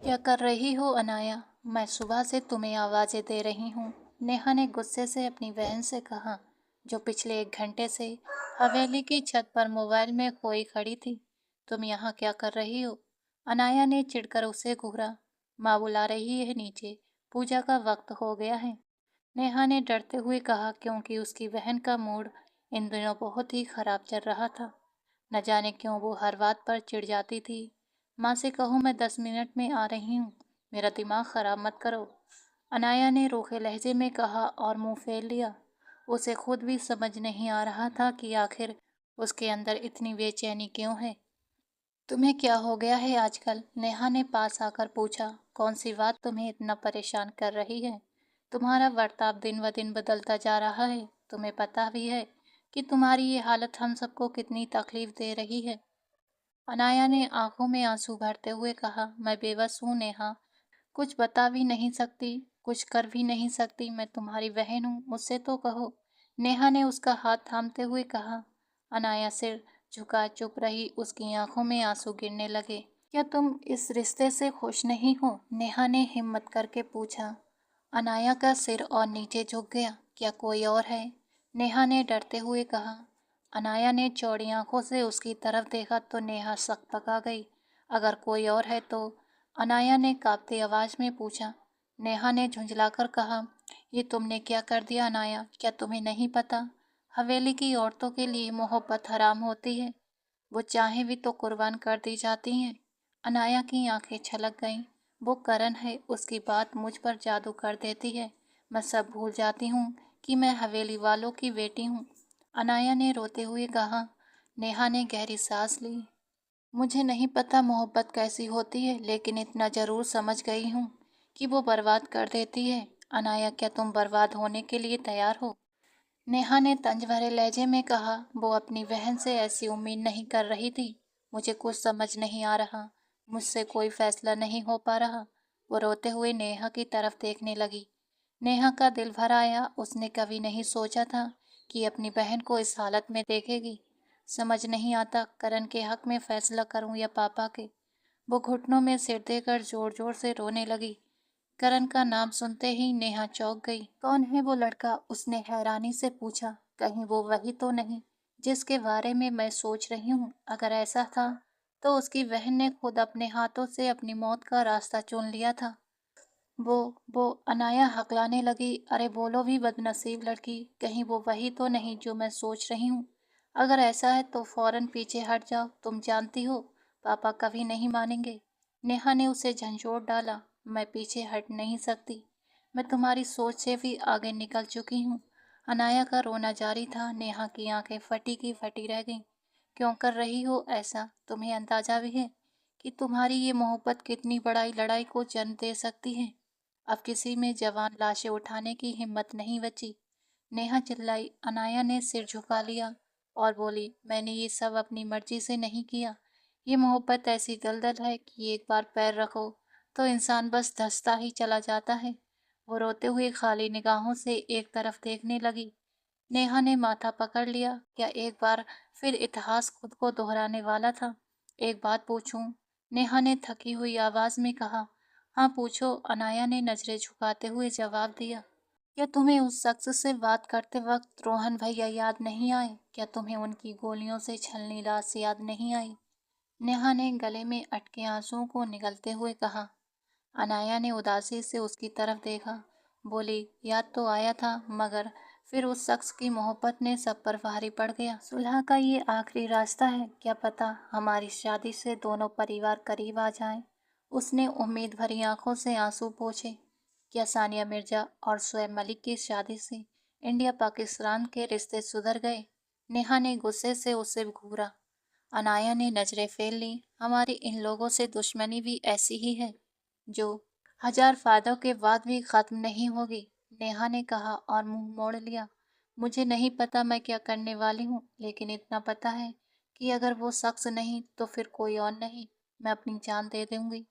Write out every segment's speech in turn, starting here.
क्या कर रही हो अनाया? मैं सुबह से तुम्हें आवाज़ें दे रही हूँ। नेहा ने गुस्से से अपनी बहन से कहा, जो पिछले 1 घंटे से हवेली की छत पर मोबाइल में खोई खड़ी थी। तुम यहाँ क्या कर रही हो? अनाया ने चिढ़कर उसे घूरा। माँ बुला रही है नीचे, पूजा का वक्त हो गया है। नेहा ने डरते हुए कहा, क्योंकि उसकी बहन का मूड इन दिनों बहुत ही खराब चल रहा था। न जाने क्यों वो हर बात पर चिढ़ जाती थी। माँ से कहो मैं 10 मिनट में आ रही हूँ, मेरा दिमाग खराब मत करो। अनाया ने रूखे लहजे में कहा और मुंह फेर लिया। उसे खुद भी समझ नहीं आ रहा था कि आखिर उसके अंदर इतनी बेचैनी क्यों है। तुम्हें क्या हो गया है आजकल? नेहा ने पास आकर पूछा। कौन सी बात तुम्हें इतना परेशान कर रही है? तुम्हारा बर्ताव दिन ब दिन बदलता जा रहा है। तुम्हें पता भी है कि तुम्हारी ये हालत हम सबको कितनी तकलीफ दे रही है। अनाया ने आंखों में आंसू भरते हुए कहा, मैं बेबस हूँ नेहा, कुछ बता भी नहीं सकती, कुछ कर भी नहीं सकती। मैं तुम्हारी बहन हूँ, मुझसे तो कहो। नेहा ने उसका हाथ थामते हुए कहा। अनाया सिर झुका चुप रही, उसकी आंखों में आंसू गिरने लगे। क्या तुम इस रिश्ते से खुश नहीं हो? नेहा ने हिम्मत करके पूछा। अनाया का सिर और नीचे झुक गया। क्या कोई और है? नेहा ने डरते हुए कहा। अनाया ने चौड़ी आंखों से उसकी तरफ देखा तो नेहा सकपका गई। अगर कोई और है तो? अनाया ने कांपती आवाज में पूछा। नेहा ने झुंझलाकर कहा, ये तुमने क्या कर दिया अनाया? क्या तुम्हें नहीं पता? हवेली की औरतों के लिए मोहब्बत हराम होती है। वो चाहे भी तो कुर्बान कर दी जाती हैं। अनाया की आंखें छलक गईं। वो करण है, उसकी बात मुझ पर जादू कर देती है। मैं सब भूल जाती हूँ कि मैं हवेली वालों की बेटी हूँ। अनाया ने रोते हुए कहा। नेहा ने गहरी सांस ली। मुझे नहीं पता मोहब्बत कैसी होती है, लेकिन इतना जरूर समझ गई हूँ कि वो बर्बाद कर देती है। अनाया, क्या तुम बर्बाद होने के लिए तैयार हो? नेहा ने तंज भरे लहजे में कहा। वो अपनी बहन से ऐसी उम्मीद नहीं कर रही थी। मुझे कुछ समझ नहीं आ रहा, मुझसे कोई फैसला नहीं हो पा रहा। वो रोते हुए नेहा की तरफ देखने लगी। नेहा का दिल भर आया। उसने कभी नहीं सोचा था कि अपनी बहन को इस हालत में देखेगी। समझ नहीं आता करण के हक में फैसला करूं या पापा के। वो घुटनों में सिर देकर जोर जोर से रोने लगी। करण का नाम सुनते ही नेहा चौंक गई। कौन है वो लड़का? उसने हैरानी से पूछा। कहीं वो वही तो नहीं जिसके बारे में मैं सोच रही हूँ? अगर ऐसा था तो उसकी बहन ने खुद अपने हाथों से अपनी मौत का रास्ता चुन लिया था। वो वो अनाया हकलाने लगी। अरे बोलो भी बदनसीब लड़की, कहीं वो वही तो नहीं जो मैं सोच रही हूँ? अगर ऐसा है तो फौरन पीछे हट जाओ। तुम जानती हो पापा कभी नहीं मानेंगे। नेहा ने उसे झंझोड़ डाला। मैं पीछे हट नहीं सकती। मैं तुम्हारी सोच से भी आगे निकल चुकी हूँ। अनाया का रोना जारी था। नेहा की आंखें फटी की फटी रह गईं। क्यों कर रही हो ऐसा? तुम्हें अंदाजा भी है कि तुम्हारी ये मोहब्बत कितनी बड़ी लड़ाई को जन्म दे सकती है? अब किसी में जवान लाशें उठाने की हिम्मत नहीं बची। नेहा चिल्लाई। अनाया ने सिर झुका लिया और बोली, मैंने ये सब अपनी मर्जी से नहीं किया। ये मोहब्बत ऐसी दलदल है कि एक बार पैर रखो तो इंसान बस धंसता ही चला जाता है। वो रोते हुए खाली निगाहों से एक तरफ देखने लगी। नेहा ने माथा पकड़ लिया। क्या एक बार फिर इतिहास खुद को दोहराने वाला था? एक बात पूछूं? नेहा ने थकी हुई आवाज में कहा। हाँ पूछो, अनाया ने नजरें झुकाते हुए जवाब दिया। क्या तुम्हें उस शख्स से बात करते वक्त रोहन भैया याद नहीं आए? क्या तुम्हें उनकी गोलियों से छलनी लाश याद नहीं आई? नेहा ने गले में अटके आंसुओं को निगलते हुए कहा। अनाया ने उदासी से उसकी तरफ देखा। बोली, याद तो आया था, मगर फिर उस शख्स की मोहब्बत ने सब पर भारी पड़ गया। सुलह का ये आखिरी रास्ता है। क्या पता हमारी शादी से दोनों परिवार करीब आ जाएं। उसने उम्मीद भरी आंखों से आंसू पोंछे। क्या सानिया मिर्जा और शोएब मलिक की शादी से इंडिया पाकिस्तान के रिश्ते सुधर गए? नेहा ने गुस्से से उसे घूरा। अनाया ने नजरें फेर ली। हमारी इन लोगों से दुश्मनी भी ऐसी ही है जो हजार फायदों के बाद भी खत्म नहीं होगी। नेहा ने कहा और मुंह मोड़ लिया। मुझे नहीं पता मैं क्या करने वाली हूँ, लेकिन इतना पता है कि अगर वो शख्स नहीं तो फिर कोई और नहीं। मैं अपनी जान दे दूंगी।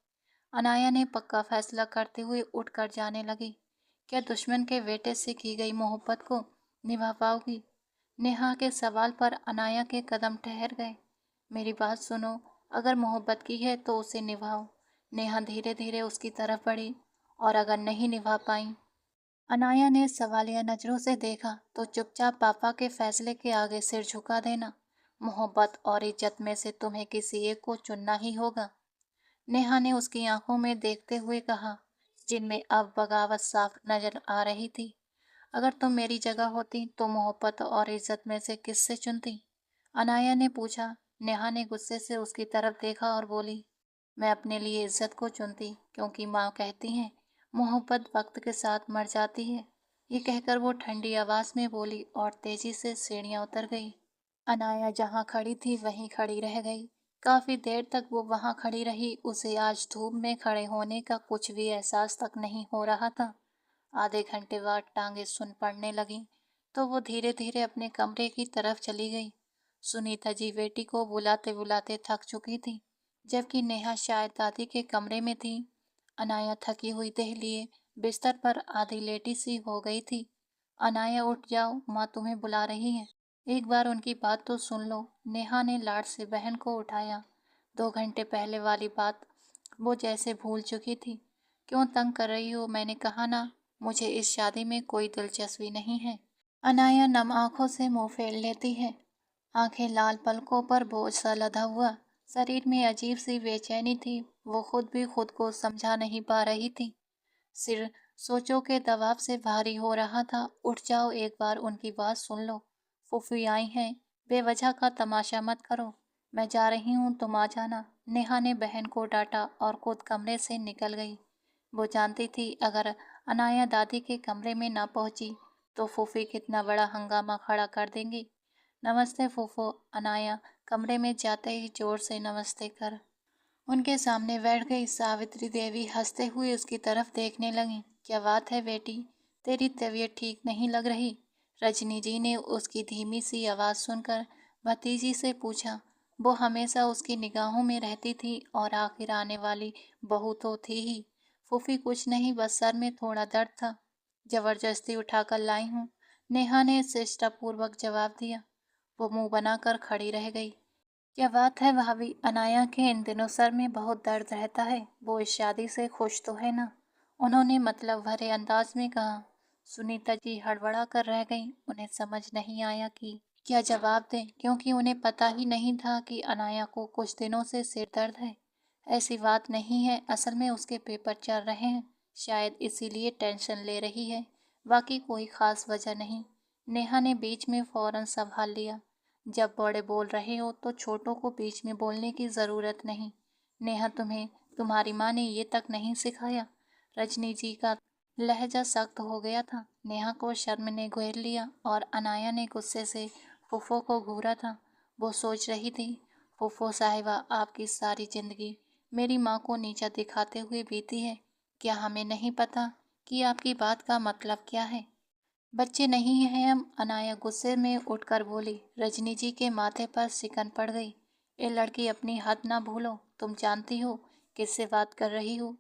अनाया ने पक्का फैसला करते हुए उठकर जाने लगी। क्या दुश्मन के बेटे से की गई मोहब्बत को निभा पाओगी? नेहा के सवाल पर अनाया के कदम ठहर गए। मेरी बात सुनो, अगर मोहब्बत की है तो उसे निभाओ। नेहा धीरे धीरे उसकी तरफ बढ़ी। और अगर नहीं निभा पाई? अनाया ने सवालिया नजरों से देखा तो चुपचाप पापा के फैसले के आगे सिर झुका देना। मोहब्बत और इज्जत में से तुम्हें किसी एक को चुनना ही होगा, नेहा ने उसकी आंखों में देखते हुए कहा, जिनमें अब बगावत साफ नजर आ रही थी। अगर तुम मेरी जगह होती तो मोहब्बत और इज्जत में से किससे चुनती? अनाया ने पूछा। नेहा ने गुस्से से उसकी तरफ देखा और बोली, मैं अपने लिए इज्जत को चुनती, क्योंकि माँ कहती हैं मोहब्बत वक्त के साथ मर जाती है। ये कहकर वो ठंडी आवाज में बोली और तेजी से सीढ़ियां उतर गई। अनाया जहाँ खड़ी थी वहीं खड़ी रह गई। काफी देर तक वो वहां खड़ी रही। उसे आज धूप में खड़े होने का कुछ भी एहसास तक नहीं हो रहा था। आधे घंटे बाद टांगे सुन पड़ने लगी तो वो धीरे धीरे अपने कमरे की तरफ चली गई। सुनीता जी बेटी को बुलाते बुलाते थक चुकी थी, जबकि नेहा शायद दादी के कमरे में थी। अनाया थकी हुई देह लिए बिस्तर पर आधी लेटी सी हो गई थी। अनाया, उठ जाओ, माँ तुम्हें बुला रही है। एक बार उनकी बात तो सुन लो। नेहा ने लाड से बहन को उठाया। 2 घंटे पहले वाली बात वो जैसे भूल चुकी थी। क्यों तंग कर रही हो? मैंने कहा ना, मुझे इस शादी में कोई दिलचस्पी नहीं है। अनाया नम आंखों से मुंह फेर लेती है। आंखें लाल, पलकों पर बोझ सा लदा हुआ। शरीर में अजीब सी बेचैनी थी। वो खुद भी खुद को समझा नहीं पा रही थी। सिर सोचों के दबाव से भारी हो रहा था। उठ जाओ, एक बार उनकी बात सुन लो। फूफी आई हैं, बेवजह का तमाशा मत करो। मैं जा रही हूँ, तुम आ जाना। नेहा ने बहन को डांटा और खुद कमरे से निकल गई। वो जानती थी अगर अनाया दादी के कमरे में ना पहुंची तो फूफी कितना बड़ा हंगामा खड़ा कर देंगी। नमस्ते फूफो। अनाया कमरे में जाते ही जोर से नमस्ते कर उनके सामने बैठ गई। सावित्री देवी हंसते हुए उसकी तरफ देखने लगी। क्या बात है बेटी, तेरी तबीयत ठीक नहीं लग रही? रजनी जी ने उसकी धीमी सी आवाज़ सुनकर भतीजी से पूछा। वो हमेशा उसकी निगाहों में रहती थी और आखिर आने वाली बहू तो थी ही। फूफी, कुछ नहीं, बस सर में थोड़ा दर्द था, जबरदस्ती उठाकर लाई हूँ, नेहा ने शिष्टापूर्वक जवाब दिया। वो मुंह बनाकर खड़ी रह गई। क्या बात है भाभी, अनाया के इन दिनों सर में बहुत दर्द रहता है। वो इस शादी से खुश तो है ना? उन्होंने मतलब भरे अंदाज में कहा। सुनीता जी हड़बड़ा कर रह गईं। उन्हें समझ नहीं आया कि क्या जवाब दें, क्योंकि उन्हें पता ही नहीं था कि अनाया को कुछ दिनों से सिर दर्द है। ऐसी बात नहीं है, असल में उसके पेपर चल रहे हैं, शायद इसीलिए टेंशन ले रही है। बाकी कोई खास वजह नहीं। नेहा ने बीच में फौरन संभाल लिया। जब बड़े बोल रहे हो तो छोटों को बीच में बोलने की ज़रूरत नहीं। नेहा, तुम्हें तुम्हारी माँ ने ये तक नहीं सिखाया? रजनी जी का लहजा सख्त हो गया था। नेहा को शर्म ने घेर लिया और अनाया ने गुस्से से फूफो को घूरा था। वो सोच रही थी, फूफो साहिबा, आपकी सारी जिंदगी मेरी माँ को नीचा दिखाते हुए बीती है। क्या हमें नहीं पता कि आपकी बात का मतलब क्या है? बच्चे नहीं हैं हम, अनाया गुस्से में उठकर बोली। रजनी जी के माथे पर सिकन पड़ गई। ये लड़की, अपनी हद ना भूलो, तुम जानती हो किससे बात कर रही हो?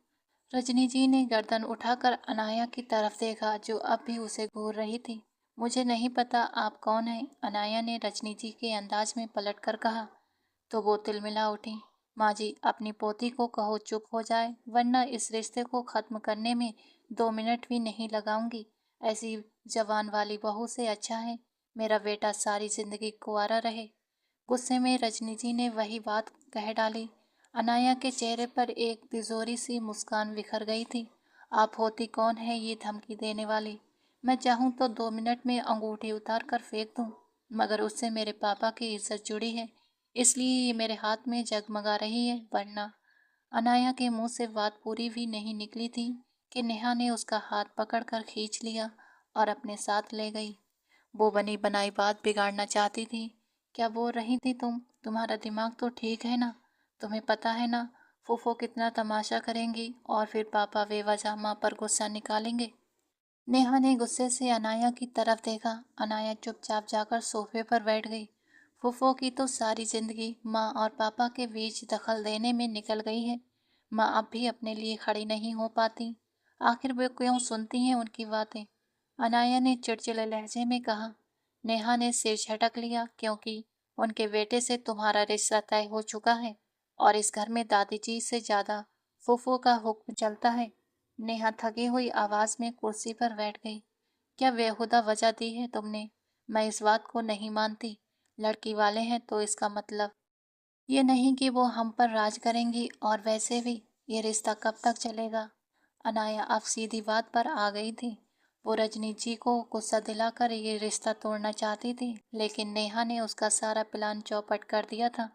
रजनी जी ने गर्दन उठाकर अनाया की तरफ देखा, जो अब भी उसे घूर रही थी। मुझे नहीं पता आप कौन हैं, अनाया ने रजनी जी के अंदाज में पलट कर कहा। तो वो तिलमिला उठी। माँ जी, अपनी पोती को कहो चुप हो जाए, वरना इस रिश्ते को खत्म करने में 2 मिनट भी नहीं लगाऊंगी। ऐसी जवान वाली बहू से अच्छा है मेरा बेटा सारी जिंदगी कुंवारा रहे। गुस्से में रजनी जी ने वही बात कह डाली। अनाया के चेहरे पर एक तिजोरी सी मुस्कान बिखर गई थी। आप होती कौन है ये धमकी देने वाली? मैं चाहूँ तो 2 मिनट में अंगूठी उतार कर फेंक दूँ, मगर उससे मेरे पापा की इज्जत जुड़ी है, इसलिए ये मेरे हाथ में जगमगा रही है, वरना। अनाया के मुंह से बात पूरी भी नहीं निकली थी कि नेहा ने उसका हाथ पकड़कर खींच लिया और अपने साथ ले गई। वो बनी बनाई बात बिगाड़ना चाहती थी। क्या बोल रही थी तुम? तुम्हारा दिमाग तो ठीक है ना? तुम्हें पता है ना फूफो कितना तमाशा करेंगी और फिर पापा बेवजह माँ पर गुस्सा निकालेंगे। नेहा ने गुस्से से अनाया की तरफ देखा। अनाया चुपचाप जाकर सोफे पर बैठ गई। फूफो की तो सारी जिंदगी माँ और पापा के बीच दखल देने में निकल गई है। माँ अब भी अपने लिए खड़ी नहीं हो पाती। आखिर वे क्यों सुनती हैं उनकी बातें? अनाया ने चिड़चिड़े लहजे में कहा। नेहा ने सिर झटक लिया, क्योंकि उनके बेटे से तुम्हारा रिश्ता तय हो चुका है और इस घर में दादी जी से ज्यादा फूफो का हुक्म चलता है। नेहा थकी हुई आवाज में कुर्सी पर बैठ गई। क्या बेहुदा वजह दी है तुमने? मैं इस बात को नहीं मानती। लड़की वाले हैं तो इसका मतलब ये नहीं कि वो हम पर राज करेंगी, और वैसे भी ये रिश्ता कब तक चलेगा? अनाया अब सीधी बात पर आ गई थी। वो रजनी जी को गुस्सा दिलाकर ये रिश्ता तोड़ना चाहती थी, लेकिन नेहा ने उसका सारा प्लान चौपट कर दिया था।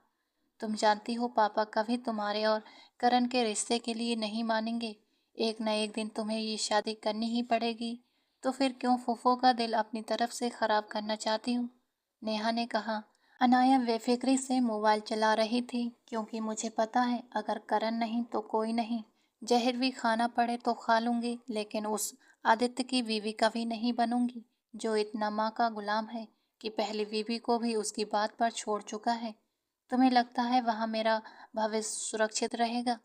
तुम जानती हो पापा कभी तुम्हारे और करण के रिश्ते के लिए नहीं मानेंगे। एक न एक दिन तुम्हें ये शादी करनी ही पड़ेगी। तो फिर क्यों फूफो का दिल अपनी तरफ से खराब करना चाहती हूँ? नेहा ने कहा। अनाया बेफिक्री से मोबाइल चला रही थी, क्योंकि मुझे पता है अगर करण नहीं तो कोई नहीं। जहर भी खाना पड़े तो खा लूंगी, लेकिन उस आदित्य की बीवी कभी नहीं बनूंगी जो इतना माँ का गुलाम है कि पहली बीवी को भी उसकी बात पर छोड़ चुका है। तुम्हें लगता है वहाँ मेरा भविष्य सुरक्षित रहेगा?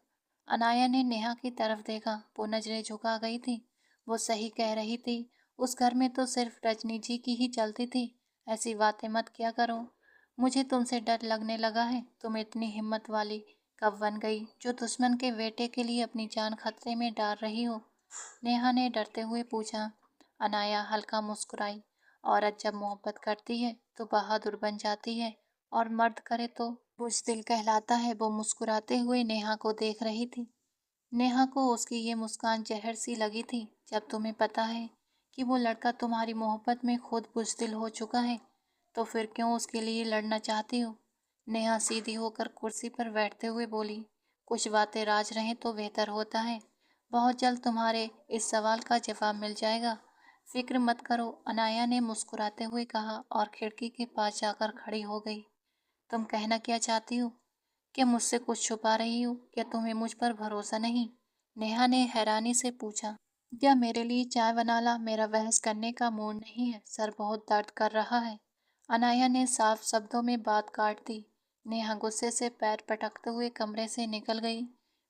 अनाया ने नेहा की तरफ देखा। वो नजरें झुका गई थी। वो सही कह रही थी। उस घर में तो सिर्फ रजनी जी की ही चलती थी। ऐसी बातें मत किया करो। मुझे तुमसे डर लगने लगा है। तुम इतनी हिम्मत वाली कब बन गई जो दुश्मन के बेटे के लिए अपनी जान खतरे में डाल रही हो? नेहा ने डरते हुए पूछा। अनाया हल्का मुस्कुराई। औरत जब मोहब्बत करती है तो बहादुर बन जाती है, और मर्द करे तो बुज़दिल कहलाता है। वो मुस्कुराते हुए नेहा को देख रही थी। नेहा को उसकी ये मुस्कान जहर सी लगी थी। जब तुम्हें पता है कि वो लड़का तुम्हारी मोहब्बत में खुद बुज़दिल हो चुका है, तो फिर क्यों उसके लिए लड़ना चाहती हो? नेहा सीधी होकर कुर्सी पर बैठते हुए बोली। कुछ बातें राज रहें तो बेहतर होता है। बहुत जल्द तुम्हारे इस सवाल का जवाब मिल जाएगा। फिक्र मत करो, अनाया ने मुस्कुराते हुए कहा और खिड़की के पास जाकर खड़ी हो गई। तुम कहना क्या चाहती हो? क्या मुझसे कुछ छुपा रही हो? क्या तुम्हें मुझ पर भरोसा नहीं? नेहा ने हैरानी से पूछा। क्या मेरे लिए चाय बना ला? मेरा बहस करने का मूड नहीं है, सर बहुत दर्द कर रहा है। अनाया ने साफ शब्दों में बात काट दी। नेहा गुस्से से पैर पटकते हुए कमरे से निकल गई।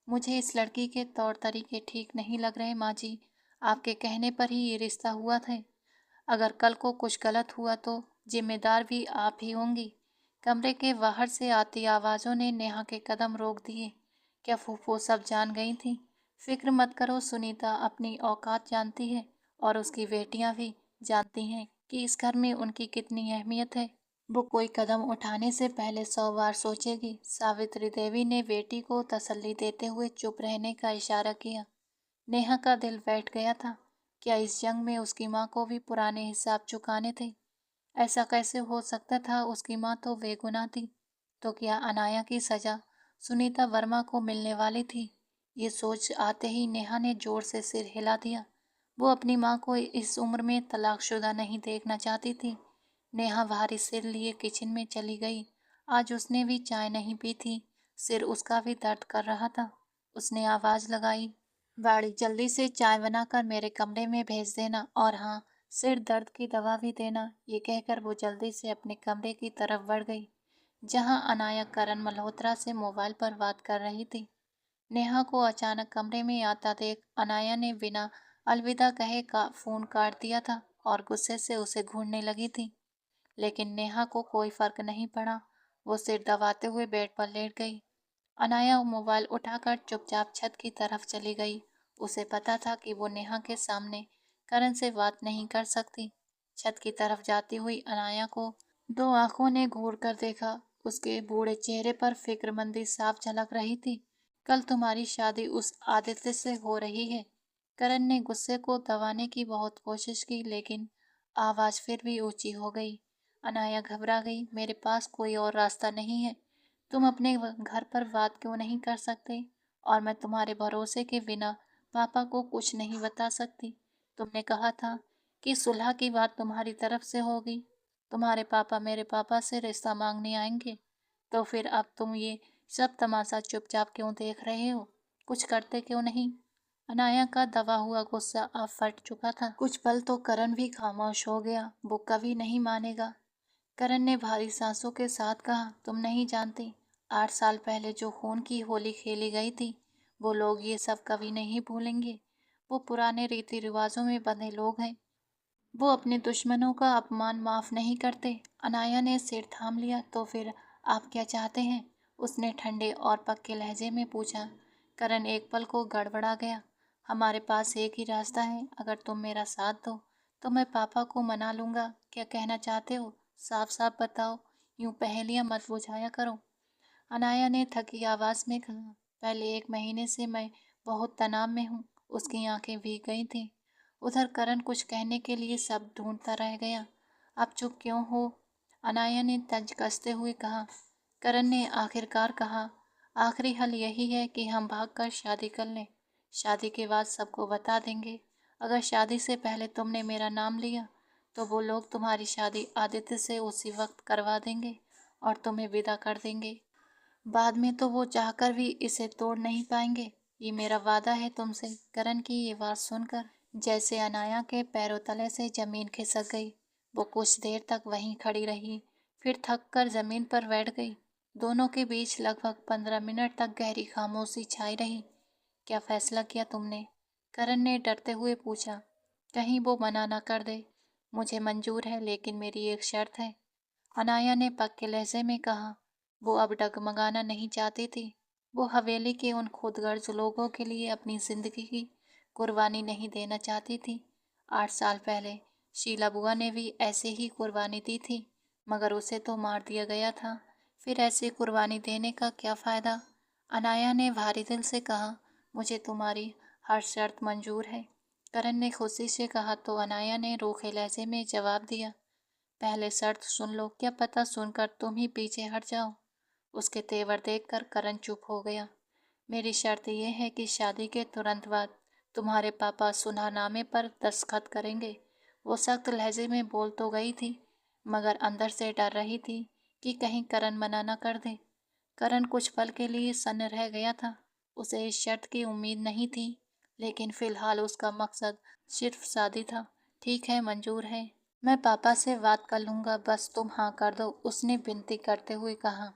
मुझे इस लड़की के तौर तरीके ठीक नहीं लग रहे माँ जी। आपके कहने पर ही ये रिश्ता हुआ था। अगर कल को कुछ गलत हुआ तो जिम्मेदार भी आप ही होंगी। कमरे के बाहर से आती आवाज़ों ने नेहा के कदम रोक दिए। क्या फूफो सब जान गई थी? फिक्र मत करो, सुनीता अपनी औकात जानती है, और उसकी बेटियां भी जानती हैं कि इस घर में उनकी कितनी अहमियत है। वो कोई कदम उठाने से पहले 100 बार सोचेगी। सावित्री देवी ने बेटी को तसल्ली देते हुए चुप रहने का इशारा किया। नेहा का दिल बैठ गया था। क्या इस जंग में उसकी माँ को भी पुराने हिसाब चुकाने थे? ऐसा कैसे हो सकता था? उसकी माँ तो बेगुनाह थी। तो क्या अनाया की सजा सुनीता वर्मा को मिलने वाली थी? ये सोच आते ही नेहा ने जोर से सिर हिला दिया। वो अपनी माँ को इस उम्र में तलाकशुदा नहीं देखना चाहती थी। नेहा भारी सिर लिए किचन में चली गई। आज उसने भी चाय नहीं पी थी। सिर उसका भी दर्द कर रहा था। उसने आवाज लगाई। बाड़ी, जल्दी से चाय बनाकर मेरे कमरे में भेज देना, और हाँ, सिर दर्द की दवा भी देना। ये कहकर वो जल्दी से अपने कमरे की तरफ बढ़ गई, जहां अनाया करण मल्होत्रा से मोबाइल पर बात कर रही थी। नेहा को अचानक कमरे में आता देख अनाया ने बिना अलविदा कहे का फोन काट दिया था और गुस्से से उसे घूरने लगी थी। लेकिन नेहा को कोई फर्क नहीं पड़ा। वो सिर दबाते हुए बेड पर लेट गई। अनाया मोबाइल उठाकर चुपचाप छत की तरफ चली गई। उसे पता था कि वो नेहा के सामने करण से बात नहीं कर सकती। छत की तरफ जाती हुई अनाया को दो आंखों ने घूर कर देखा। उसके बूढ़े चेहरे पर फिक्रमंदी साफ झलक रही थी। कल तुम्हारी शादी उस आदित्य से हो रही है। करण ने गुस्से को दबाने की बहुत कोशिश की, लेकिन आवाज फिर भी ऊंची हो गई। अनाया घबरा गई। मेरे पास कोई और रास्ता नहीं है। तुम अपने घर पर बात क्यों नहीं कर सकते? और मैं तुम्हारे भरोसे के बिना पापा को कुछ नहीं बता सकती। तुमने कहा था कि सुलह की बात तुम्हारी तरफ से होगी। तुम्हारे पापा मेरे पापा से रिश्ता मांगने आएंगे। तो फिर अब तुम ये सब तमाशा चुपचाप क्यों देख रहे हो? कुछ करते क्यों नहीं? अनाया का दबा हुआ गुस्सा अब फट चुका था। कुछ पल तो करण भी खामोश हो गया। वो कभी नहीं मानेगा। करण ने भारी सांसों के साथ कहा, तुम नहीं जानती, 8 साल पहले जो खून की होली खेली गई थी, वो लोग ये सब कभी नहीं भूलेंगे। वो पुराने रीति रिवाजों में बंधे लोग हैं। वो अपने दुश्मनों का अपमान माफ नहीं करते। अनाया ने सिर थाम लिया। तो फिर आप क्या चाहते हैं? उसने ठंडे और पक्के लहजे में पूछा। करण एक पल को गड़बड़ा गया। हमारे पास एक ही रास्ता है, अगर तुम मेरा साथ दो तो मैं पापा को मना लूंगा। क्या कहना चाहते हो? साफ साफ बताओ, यूं पहेलियां मत बुझाया करो। अनाया ने थकी आवाज में कहा। पहले 1 महीने से मैं बहुत तनाव में हूँ। उसकी आंखें भीग गई थीं। उधर करण कुछ कहने के लिए शब्द ढूंढता रह गया। आप चुप क्यों हो? अनाया ने तंज कसते हुए कहा। करण ने आखिरकार कहा, आखिरी हल यही है कि हम भागकर शादी कर लें। शादी के बाद सबको बता देंगे। अगर शादी से पहले तुमने मेरा नाम लिया तो वो लोग तुम्हारी शादी आदित्य से उसी वक्त करवा देंगे और तुम्हें विदा कर देंगे। बाद में तो वो चाहकर भी इसे तोड़ नहीं पाएंगे। ये मेरा वादा है तुमसे। करण की ये बात सुनकर जैसे अनाया के पैरों तले से जमीन खिसक गई। वो कुछ देर तक वहीं खड़ी रही, फिर थक कर जमीन पर बैठ गई। दोनों के बीच लगभग 15 मिनट तक गहरी खामोशी छाई रही। क्या फैसला किया तुमने? करण ने डरते हुए पूछा। कहीं वो मना न कर दे। मुझे मंजूर है, लेकिन मेरी एक शर्त है। अनाया ने पक्के लहजे में कहा। वो अब डगमगाना नहीं चाहती थी। वो हवेली के उन खुदगर्ज लोगों के लिए अपनी जिंदगी की कुर्बानी नहीं देना चाहती थी। 8 साल पहले शीला बुआ ने भी ऐसे ही कुर्बानी दी थी, मगर उसे तो मार दिया गया था। फिर ऐसी कुर्बानी देने का क्या फायदा? अनाया ने भारी दिल से कहा। मुझे तुम्हारी हर शर्त मंजूर है। करण ने खुशी से कहा तो अनाया ने रूखे लहजे में जवाब दिया। पहले शर्त सुन लो, क्या पता सुनकर तुम ही पीछे हट जाओ। उसके तेवर देखकर करण चुप हो गया। मेरी शर्त यह है कि शादी के तुरंत बाद तुम्हारे पापा सुलहनामे पर दस्तखत करेंगे। वो सख्त लहजे में बोल तो गई थी, मगर अंदर से डर रही थी कि कहीं करण मना न कर दे। करण कुछ पल के लिए सन्न रह गया था। उसे इस शर्त की उम्मीद नहीं थी, लेकिन फिलहाल उसका मकसद सिर्फ शादी था। ठीक है, मंजूर है। मैं पापा से बात कर लूंगा, बस तुम हाँ कर दो, उसने विनती करते हुए कहा।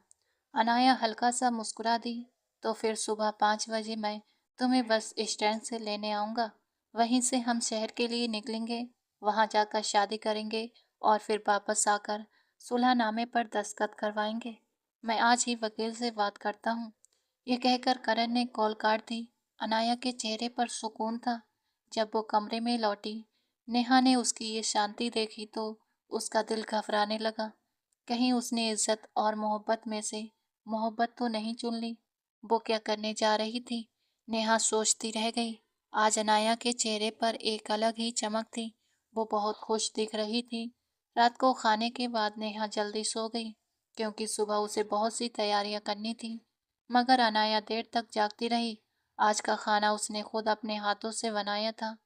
अनाया हल्का सा मुस्कुरा दी। तो फिर सुबह 5 बजे मैं तुम्हें बस स्टैंड से लेने आऊँगा। वहीं से हम शहर के लिए निकलेंगे। वहाँ जाकर शादी करेंगे और फिर वापस आकर सुलहनामे पर दस्तखत करवाएंगे। मैं आज ही वकील से बात करता हूँ। ये कहकर करण ने कॉल काट दी। अनाया के चेहरे पर सुकून था। जब वो कमरे में लौटी, नेहा ने उसकी ये शांति देखी तो उसका दिल घबराने लगा। कहीं उसने इज्जत और मोहब्बत में से मोहब्बत तो नहीं चुन ली। वो क्या करने जा रही थी? नेहा सोचती रह गई। आज अनाया के चेहरे पर एक अलग ही चमक थी। वो बहुत खुश दिख रही थी। रात को खाने के बाद नेहा जल्दी सो गई, क्योंकि सुबह उसे बहुत सी तैयारियां करनी थी। मगर अनाया देर तक जागती रही। आज का खाना उसने खुद अपने हाथों से बनाया था।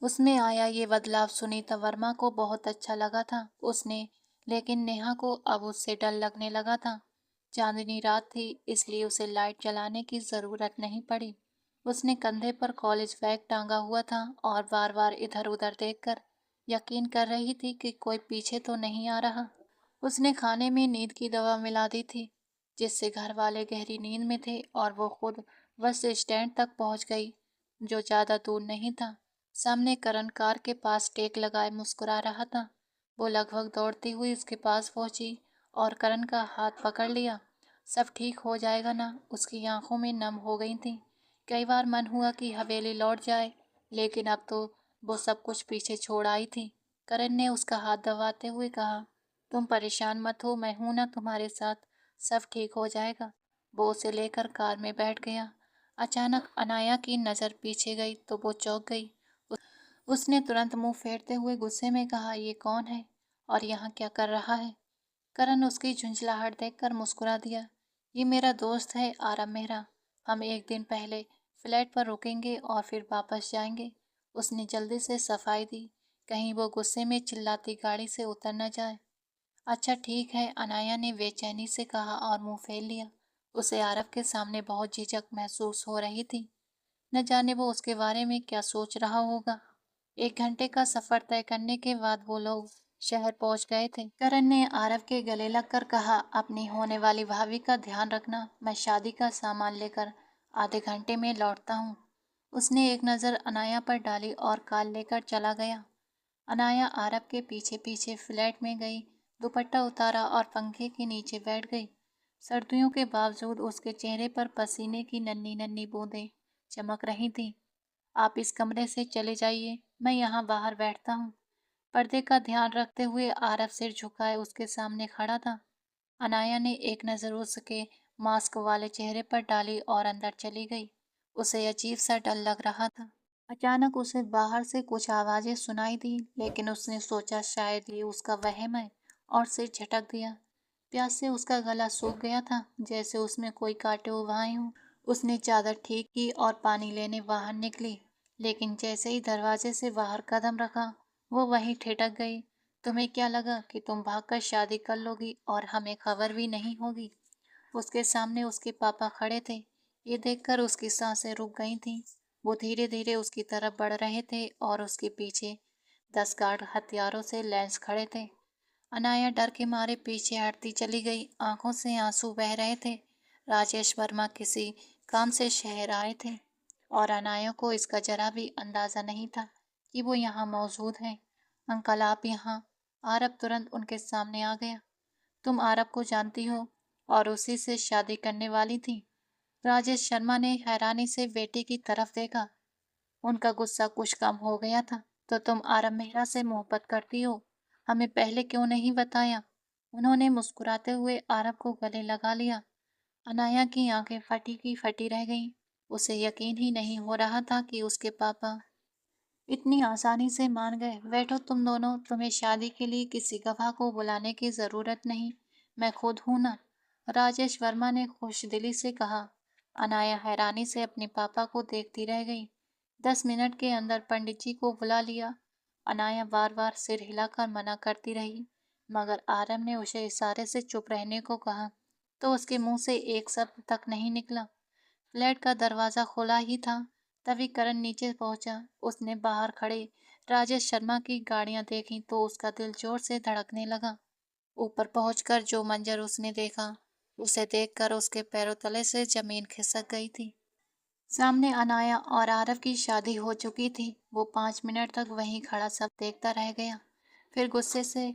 उसमें आया ये बदलाव सुनीता वर्मा को बहुत अच्छा लगा था। उसने लेकिन नेहा को अब उससे डर लगने लगा था। चांदनी रात थी, इसलिए उसे लाइट जलाने की जरूरत नहीं पड़ी। उसने कंधे पर कॉलेज बैग टांगा हुआ था और बार बार इधर उधर देखकर यकीन कर रही थी कि कोई पीछे तो नहीं आ रहा। उसने खाने में नींद की दवा मिला दी थी, जिससे घर वाले गहरी नींद में थे और वो खुद बस स्टैंड तक पहुंच गई, जो ज्यादा दूर नहीं था। सामने करण कार के पास टेक लगाए मुस्कुरा रहा था। वो लगभग दौड़ती हुई उसके पास पहुंची और करण का हाथ पकड़ लिया। सब ठीक हो जाएगा ना? उसकी आंखों में नम हो गई थी। कई बार मन हुआ कि हवेली लौट जाए, लेकिन अब तो वो सब कुछ पीछे छोड़ आई थी। करण ने उसका हाथ दबाते हुए कहा, तुम परेशान मत हो, मैं हूं ना तुम्हारे साथ। सब ठीक हो जाएगा। वो उसे लेकर कार में बैठ गया। अचानक अनाया की नज़र पीछे गई तो वो चौंक गई। उसने तुरंत मुंह फेरते हुए गुस्से में कहा, ये कौन है और यहाँ क्या कर रहा है? करण उसकी झुंझलाहट देखकर मुस्कुरा दिया। ये मेरा दोस्त है आरव मेहरा। हम एक दिन पहले फ्लैट पर रुकेंगे और फिर वापस जाएंगे। उसने जल्दी से सफाई दी, कहीं वो गुस्से में चिल्लाती गाड़ी से उतर न जाए। अच्छा ठीक है, अनाया ने बेचैनी से कहा और मुंह फेर लिया। उसे आरव के सामने बहुत झिझक महसूस हो रही थी। न जाने वो उसके बारे में क्या सोच रहा होगा। 1 घंटे का सफर तय करने के बाद वो लोग शहर पहुंच गए थे। करण ने आरव के गले लगकर कहा, अपनी होने वाली भाभी का ध्यान रखना। मैं शादी का सामान लेकर आधे घंटे में लौटता हूँ। उसने एक नज़र अनाया पर डाली और कार लेकर चला गया। अनाया आरव के पीछे पीछे फ्लैट में गई, दुपट्टा उतारा और पंखे के नीचे बैठ गई। सर्दियों के बावजूद उसके चेहरे पर पसीने की नन्ही नन्ही बूंदें चमक रही थीं। आप इस कमरे से चले जाइए, मैं यहाँ बाहर बैठता हूँ। पर्दे का ध्यान रखते हुए आरव सिर झुकाए उसके सामने खड़ा था। अनाया ने एक नज़र उसके मास्क वाले चेहरे पर डाली और अंदर चली गई। उसे अजीब सा डर लग रहा था। अचानक उसे बाहर से कुछ आवाजें सुनाई दी, लेकिन उसने सोचा शायद ये उसका वहम है और सिर झटक दिया। प्यास से उसका गला सूख गया था, जैसे उसमें कोई कांटे उबाए हों। उसने चादर ठीक की और पानी लेने बाहर निकली, लेकिन जैसे ही दरवाजे से बाहर कदम रखा, वो वहीं ठिठक गई। तुम्हें क्या लगा कि तुम भागकर शादी कर लोगी और हमें खबर भी नहीं होगी? उसके सामने उसके पापा खड़े थे। ये देखकर उसकी सांसें रुक गई थीं। वो धीरे धीरे उसकी तरफ बढ़ रहे थे और उसके पीछे 10 गार्ड हथियारों से लैंस खड़े थे। अनाया डर के मारे पीछे हटती चली गई, आंखों से आंसू बह रहे थे। राजेश वर्मा किसी काम से शहर आए थे और अनाया को इसका जरा भी अंदाजा नहीं था कि वो यहाँ मौजूद हैं। अंकल आप यहाँ? आरब तुरंत उनके सामने आ गया। तुम आरब को जानती हो और उसी से शादी करने वाली थी? राजेश शर्मा ने हैरानी से बेटे की तरफ देखा। उनका गुस्सा कुछ कम हो गया था। तो तुम आरब मेहरा से मोहब्बत करती हो? हमें पहले क्यों नहीं बताया? उन्होंने मुस्कुराते हुए आरब को गले लगा लिया। अनाया की आंखें फटी की फटी रह गईं। उसे यकीन ही नहीं हो रहा था कि उसके पापा इतनी आसानी से मान गए। बैठो तुम दोनों, तुम्हें शादी के लिए किसी गवाह को बुलाने की जरूरत नहीं, मैं खुद हूं ना, राजेश वर्मा ने खुशदिली से कहा। अनाया हैरानी से अपने पापा को देखती रह गई। 10 मिनट के अंदर पंडित जी को बुला लिया। अनाया बार बार सिर हिलाकर मना करती रही, मगर आरम ने उसे इशारे से चुप रहने को कहा, तो उसके मुंह से एक शब्द तक नहीं निकला। फ्लैट का दरवाजा खुला ही था, तभी करण नीचे पहुंचा। उसने बाहर खड़े राजेश शर्मा की गाड़ियां देखी तो उसका दिल जोर से धड़कने लगा। ऊपर पहुंचकर जो मंजर उसने देखा, उसे देखकर उसके पैरों तले से जमीन खिसक गई थी। सामने अनाया और आरव की शादी हो चुकी थी। वो 5 मिनट तक वहीं खड़ा सब देखता रह गया, फिर गुस्से से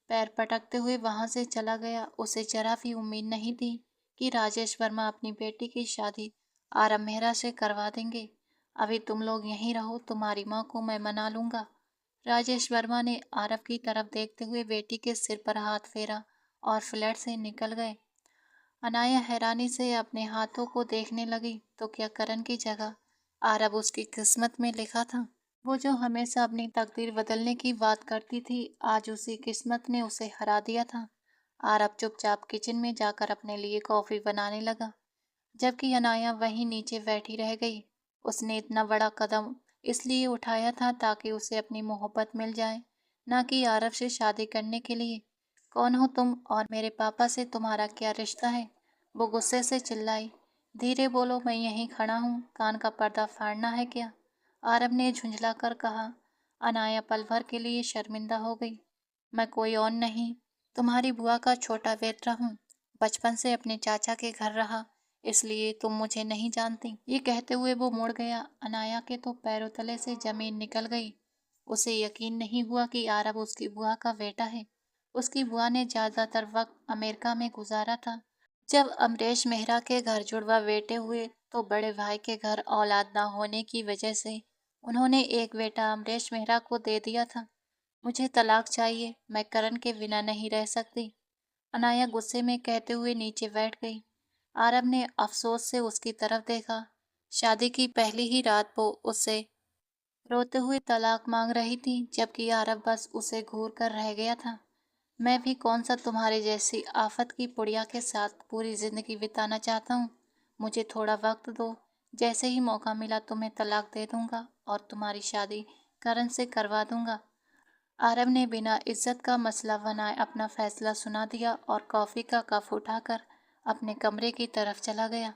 पैर पटकते हुए वहां से चला गया। उसे जरा भी उम्मीद नहीं थी कि राजेश वर्मा अपनी बेटी की शादी आरव मेहरा से करवा देंगे। अभी तुम लोग यहीं रहो, तुम्हारी माँ को मैं मना लूंगा। राजेश वर्मा ने आरव की तरफ देखते हुए बेटी के सिर पर हाथ फेरा और फ्लैट से निकल गए। अनाया हैरानी से अपने हाथों को देखने लगी तो क्या करण की जगह आरब उसकी किस्मत में लिखा था? वो जो हमेशा अपनी तकदीर बदलने की बात करती थी, आज उसी किस्मत ने उसे हरा दिया था। आरब चुपचाप किचन में जाकर अपने लिए कॉफी बनाने लगा, जबकि अनाया वहीं नीचे बैठी रह गई। उसने इतना बड़ा कदम इसलिए उठाया था ताकि उसे अपनी मोहब्बत मिल जाए, ना कि आरब से शादी करने के लिए। कौन हो तुम और मेरे पापा से तुम्हारा क्या रिश्ता है? वो गुस्से से चिल्लाई। धीरे बोलो, मैं यहीं खड़ा हूँ, कान का पर्दा फाड़ना है क्या? आरब ने झुंझला कर कहा। अनाया पल भर के लिए शर्मिंदा हो गई। मैं कोई और नहीं, तुम्हारी बुआ का छोटा बेटा हूँ। बचपन से अपने चाचा के घर रहा, इसलिए तुम मुझे नहीं जानती। ये कहते हुए वो मुड़ गया। अनाया के तो पैरों तले से जमीन निकल गई। उसे यकीन नहीं हुआ कि आरब उसकी बुआ का बेटा है। उसकी बुआ ने ज्यादातर वक्त अमेरिका में गुजारा था। जब अमरीश मेहरा के घर जुड़वा बेटे हुए तो बड़े भाई के घर औलाद ना होने की वजह से उन्होंने एक बेटा अमरीश मेहरा को दे दिया था। मुझे तलाक चाहिए, मैं करण के बिना नहीं रह सकती, अनाया गुस्से में कहते हुए नीचे बैठ गई। आरब ने अफसोस से उसकी तरफ देखा। शादी की पहली ही रात वो उससे रोते हुए तलाक मांग रही थी, जबकि आरब बस उसे घूर कर रह गया था। मैं भी कौन सा तुम्हारे जैसी आफत की पुड़िया के साथ पूरी जिंदगी बिताना चाहता हूँ। मुझे थोड़ा वक्त दो, जैसे ही मौका मिला तुम्हें तलाक दे दूंगा और तुम्हारी शादी करण से करवा दूंगा। आरब ने बिना इज्जत का मसला बनाए अपना फैसला सुना दिया और कॉफी का कप उठाकर अपने कमरे की तरफ चला गया।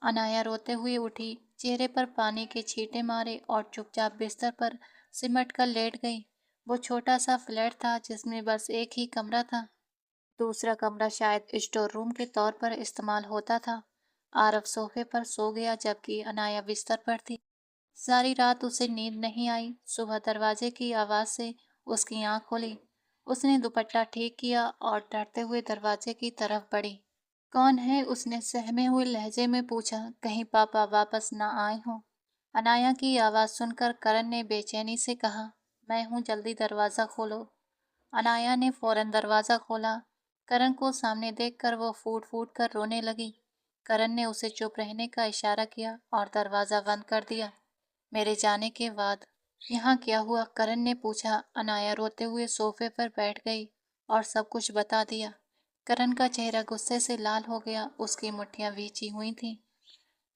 अनाया रोते हुए उठी, चेहरे पर पानी के छींटे मारे और चुपचाप बिस्तर पर सिमट कर लेट गई। वो छोटा सा फ्लैट था जिसमें बस एक ही कमरा था। दूसरा कमरा शायद स्टोर रूम के तौर पर इस्तेमाल होता था। आरव सोफे पर सो गया जबकि अनाया बिस्तर पर थी। सारी रात उसे नींद नहीं आई। सुबह दरवाजे की आवाज से उसकी आंख खुली। उसने दुपट्टा ठीक किया और डरते हुए दरवाजे की तरफ बढ़ी। कौन है? उसने सहमे हुए लहजे में पूछा। कहीं पापा वापस ना आए हों। अनाया की आवाज़ सुनकर करण ने बेचैनी से कहा, मैं हूँ, जल्दी दरवाज़ा खोलो। अनाया ने फौरन दरवाज़ा खोला। करण को सामने देखकर वो फूट फूट कर रोने लगी। करण ने उसे चुप रहने का इशारा किया और दरवाज़ा बंद कर दिया। मेरे जाने के बाद यहाँ क्या हुआ? करण ने पूछा। अनाया रोते हुए सोफे पर बैठ गई और सब कुछ बता दिया। करण का चेहरा गुस्से से लाल हो गया, उसकी मुट्ठियां भींची हुई थीं।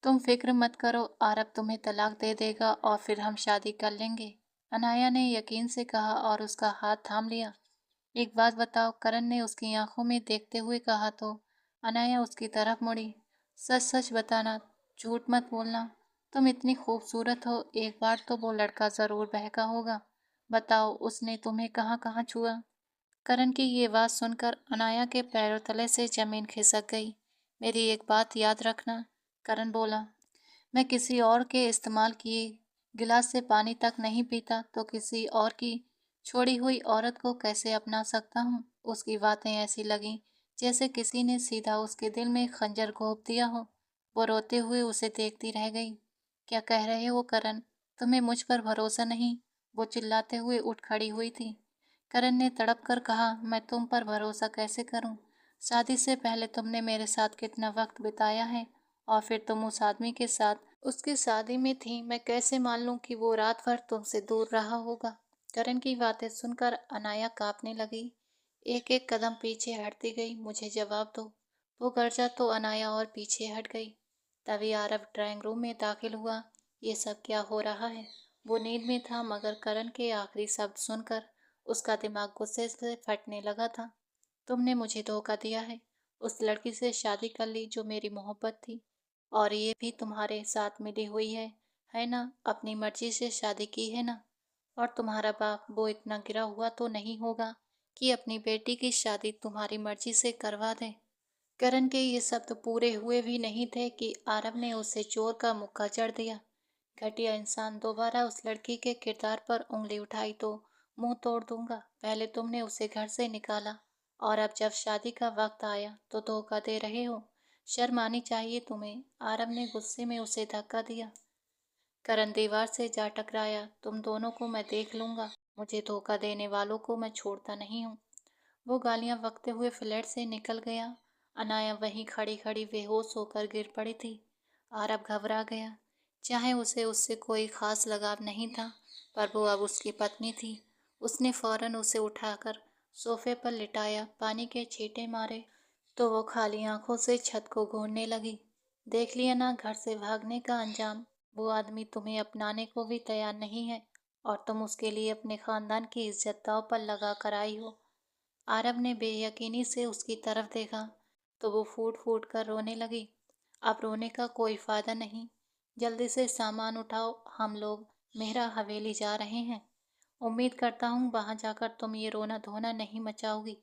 तुम फिक्र मत करो, आरब तुम्हें तलाक दे देगा और फिर हम शादी कर लेंगे, अनाया ने यकीन से कहा और उसका हाथ थाम लिया। एक बात बताओ, करण ने उसकी आंखों में देखते हुए कहा तो अनाया उसकी तरफ मुड़ी। सच सच बताना, झूठ मत बोलना। तुम इतनी खूबसूरत हो, एक बार तो वो लड़का जरूर बहका होगा। बताओ, उसने तुम्हें कहाँ कहाँ छुआ? करण की ये बात सुनकर अनाया के पैरों तले से जमीन खिसक गई। मेरी एक बात याद रखना, करण बोला। मैं किसी और के इस्तेमाल किए गिलास से पानी तक नहीं पीता, तो किसी और की छोड़ी हुई औरत को कैसे अपना सकता हूँ? उसकी बातें ऐसी लगीं जैसे किसी ने सीधा उसके दिल में खंजर घोंप दिया हो। वो रोते हुए उसे देखती रह गई। क्या कह रहे हो करण? तुम्हें मुझ पर भरोसा नहीं? वो चिल्लाते हुए उठ खड़ी हुई थी। करण ने तड़प कर कहा, मैं तुम पर भरोसा कैसे करूं? शादी से पहले तुमने मेरे साथ कितना वक्त बिताया है, और फिर तुम उस आदमी के साथ उसकी शादी में थी। मैं कैसे मान लूं कि वो रात भर तुमसे दूर रहा होगा? करण की बातें सुनकर अनाया कांपने लगी। एक एक कदम पीछे हटती गई। मुझे जवाब दो, वो गरजा तो अनाया और पीछे हट गई। तभी आरव ड्राइंग रूम में दाखिल हुआ। ये सब क्या हो रहा है? वो नींद में था, मगर करण के आखिरी शब्द सुनकर उसका दिमाग गुस्से से फटने लगा था। तुमने मुझे धोखा दिया है, उस लड़की से शादी कर ली जो मेरी मोहब्बत थी, और ये भी तुम्हारे साथ मिली हुई है ना? अपनी मर्जी से शादी की है ना? और तुम्हारा बाप वो इतना गिरा हुआ तो नहीं होगा कि अपनी बेटी की शादी तुम्हारी मर्जी से करवा दे? करण के ये शब्द पूरे हुए भी नहीं थे कि आरव ने उसे चोर का मुक्का जड़ दिया। घटिया इंसान, दोबारा उस लड़की के किरदार पर उंगली उठाई तो मुंह तोड़ दूंगा। पहले तुमने उसे घर से निकाला, और अब जब शादी का वक्त आया तो धोखा दे रहे हो। शर्म आनी चाहिए तुम्हें। आरव ने गुस्से में उसे धक्का दिया। करण दीवार से जा टकराया। तुम दोनों को मैं देख लूंगा, मुझे धोखा देने वालों को मैं छोड़ता नहीं हूँ। वो गालियां बकते हुए फ्लैट से निकल गया। अनाया वहीं खड़ी खड़ी बेहोश होकर गिर पड़ी थी। आरव घबरा गया। चाहे उसे उससे कोई खास लगाव नहीं था, पर वो अब उसकी पत्नी थी। उसने फौरन उसे उठाकर सोफे पर लिटाया, पानी के छींटे मारे तो वो खाली आंखों से छत को घूरने लगी। देख लिया ना घर से भागने का अंजाम? वो आदमी तुम्हें अपनाने को भी तैयार नहीं है, और तुम उसके लिए अपने खानदान की इज्जत दांव पर लगा कर आई हो। आरव ने बेयकीनी से उसकी तरफ देखा तो वो फूट फूट कर रोने लगी। अब रोने का कोई फायदा नहीं, जल्दी से सामान उठाओ, हम लोग मेहरा हवेली जा रहे हैं। उम्मीद करता हूँ वहां जाकर तुम ये रोना धोना नहीं मचाओगी।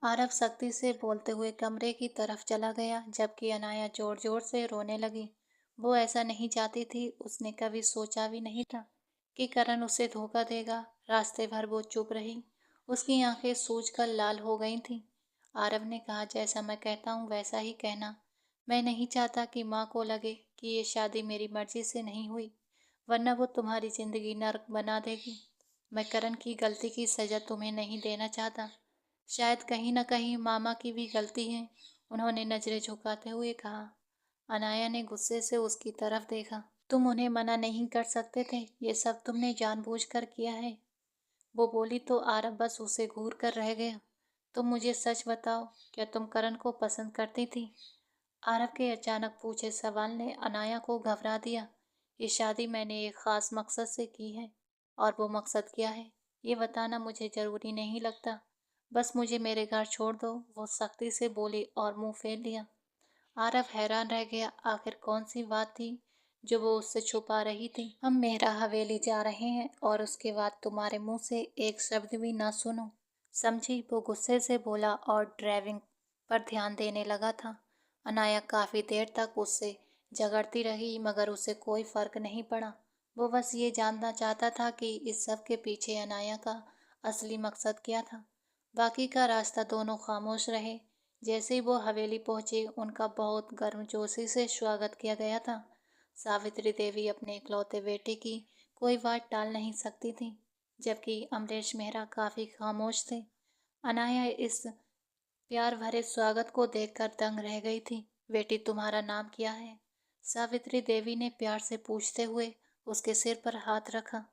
आरव सख्ती से बोलते हुए कमरे की तरफ चला गया, जबकि अनाया जोर जोर से रोने लगी। वो ऐसा नहीं चाहती थी, उसने कभी सोचा भी नहीं था कि करण उसे धोखा देगा। रास्ते भर वो चुप रही, उसकी आंखें सूजकर लाल हो गई थीं। आरव ने कहा, जैसा मैं कहता हूँ वैसा ही कहना। मैं नहीं चाहता कि माँ को लगे कि ये शादी मेरी मर्जी से नहीं हुई, वरना वो तुम्हारी जिंदगी नर्क बना देगी। मैं करण की गलती की सजा तुम्हें नहीं देना चाहता। शायद कहीं न कहीं मामा की भी गलती है, उन्होंने नजरें झुकाते हुए कहा। अनाया ने गुस्से से उसकी तरफ देखा। तुम उन्हें मना नहीं कर सकते थे, ये सब तुमने जानबूझकर किया है। वो बोली तो आरव बस उसे घूर कर रह गया। तुम मुझे सच बताओ, क्या तुम करण को पसंद करती थी? आरव के अचानक पूछे सवाल ने अनाया को घबरा दिया। ये शादी मैंने एक खास मकसद से की है, और वो मकसद क्या है ये बताना मुझे जरूरी नहीं लगता। बस मुझे मेरे घर छोड़ दो, वो सख्ती से बोली और मुंह फेर लिया। आरव हैरान रह गया, आखिर कौन सी बात थी जो वो उससे छुपा रही थी? हम मेहरा हवेली जा रहे हैं, और उसके बाद तुम्हारे मुंह से एक शब्द भी ना सुनो, समझी? वो गुस्से से बोला और ड्राइविंग पर ध्यान देने लगा था। अनाया काफी देर तक उससे झगड़ती रही, मगर उसे कोई फर्क नहीं पड़ा। वो बस ये जानना चाहता था कि इस सब के पीछे अनाया का असली मकसद क्या था। बाकी का रास्ता दोनों खामोश रहे। जैसे ही वो हवेली पहुंचे, उनका बहुत गर्मजोशी से स्वागत किया गया था। सावित्री देवी अपने इकलौते बेटे की कोई बात टाल नहीं सकती थी, जबकि अमरीश मेहरा काफी खामोश थे। अनाया इस प्यार भरे स्वागत को देखकर दंग रह गई थी। बेटी, तुम्हारा नाम क्या है? सावित्री देवी ने प्यार से पूछते हुए उसके सिर पर हाथ रखा।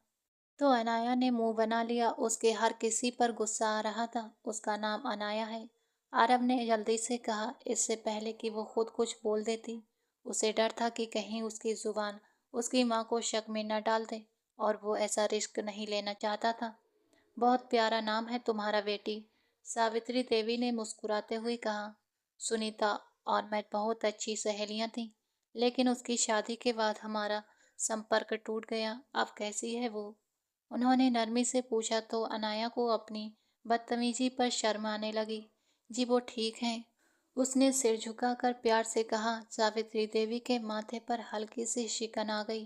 तो अनाया ने मुंह बना लिया। उसके हर किसी पर गुस्सा आ रहा था। उसका नाम अनाया है, आरव ने जल्दी से कहा, इससे पहले कि वो खुद कुछ बोल देती। उसे डर था कि कहीं उसकी जुबान उसकी माँ को शक में न डाल दे, और वो ऐसा रिस्क नहीं लेना चाहता था। बहुत प्यारा नाम है तुम्हारा बेटी, सावित्री देवी ने मुस्कुराते हुए कहा। सुनीता और मैं बहुत अच्छी सहेलियां थीं, लेकिन उसकी शादी के बाद हमारा संपर्क टूट गया। अब कैसी है वो? उन्होंने नरमी से पूछा तो अनाया को अपनी बदतमीजी पर शर्म आने लगी। जी वो ठीक हैं, उसने सिर झुकाकर प्यार से कहा। सावित्री देवी के माथे पर हल्की सी शिकन आ गई।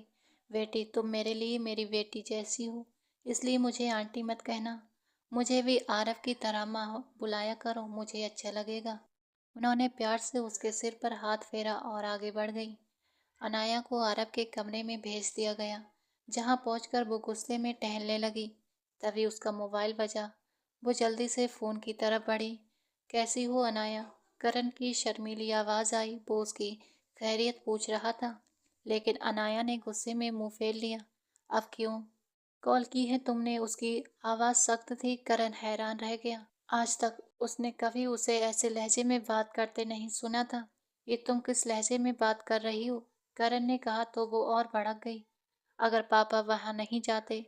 बेटी, तुम मेरे लिए मेरी बेटी जैसी हो, इसलिए मुझे आंटी मत कहना। मुझे भी आरव की तरह माँ बुलाया करो, मुझे अच्छा लगेगा। उन्होंने प्यार से उसके सिर पर हाथ फेरा और आगे बढ़ गई। अनाया को आरव के कमरे में भेज दिया गया, जहां पहुंचकर वो गुस्से में टहलने लगी। तभी उसका मोबाइल बजा। वो जल्दी से फोन की तरफ बढ़ी। कैसी हो अनाया? करण की शर्मीली आवाज आई। वो उसकी खैरियत पूछ रहा था, लेकिन अनाया ने गुस्से में मुंह फेर लिया। अब क्यों कॉल की है तुमने? उसकी आवाज सख्त थी। करण हैरान रह गया। आज तक उसने कभी उसे ऐसे लहजे में बात करते नहीं सुना था। ये तुम किस लहजे में बात कर रही हो? करण ने कहा तो वो और भड़क गई। अगर पापा वहां नहीं जाते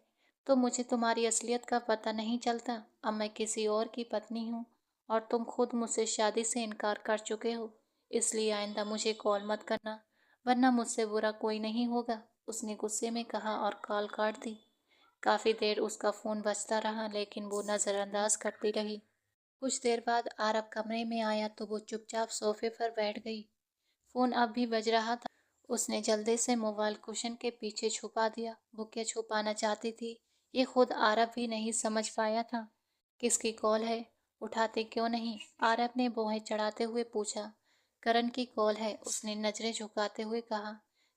तो मुझे तुम्हारी असलियत का पता नहीं चलता। अब मैं किसी और की पत्नी हूँ, और तुम खुद मुझसे शादी से इनकार कर चुके हो। इसलिए आइंदा मुझे कॉल मत करना, वरना मुझसे बुरा कोई नहीं होगा, उसने गुस्से में कहा और कॉल काट दी। काफी देर उसका फोन बजता रहा, लेकिन वो नजरअंदाज करती रही। कुछ देर बाद आरब कमरे में आया तो वो चुपचाप सोफे पर बैठ गई। फोन अब भी बज रहा था। उसने जल्दी से मोबाइल कुशन के पीछे छुपा दिया। वो क्या छुपाना चाहती थी, ये खुद आरब भी नहीं समझ पाया था। किसकी कॉल है? उठाते क्यों नहीं? आरब ने भौहें चढ़ाते हुए पूछा। करण की कॉल है, उसने नजरें झुकाते हुए कहा,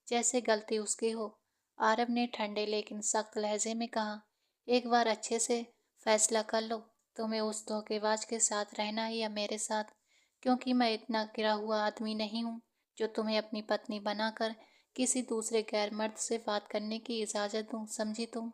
जैसे गलती उसकी हो। आरब ने ठंडे लेकिन सख्त लहजे में कहा, एक बार अच्छे से फैसला कर लो, तुम्हें उस धोखेबाज के साथ रहना है या मेरे साथ, क्योंकि मैं इतना गिरा हुआ आदमी नहीं हूँ जो तुम्हें अपनी पत्नी बनाकर किसी दूसरे गैर मर्द से बात करने की इजाज़त दूँ, समझी तुम?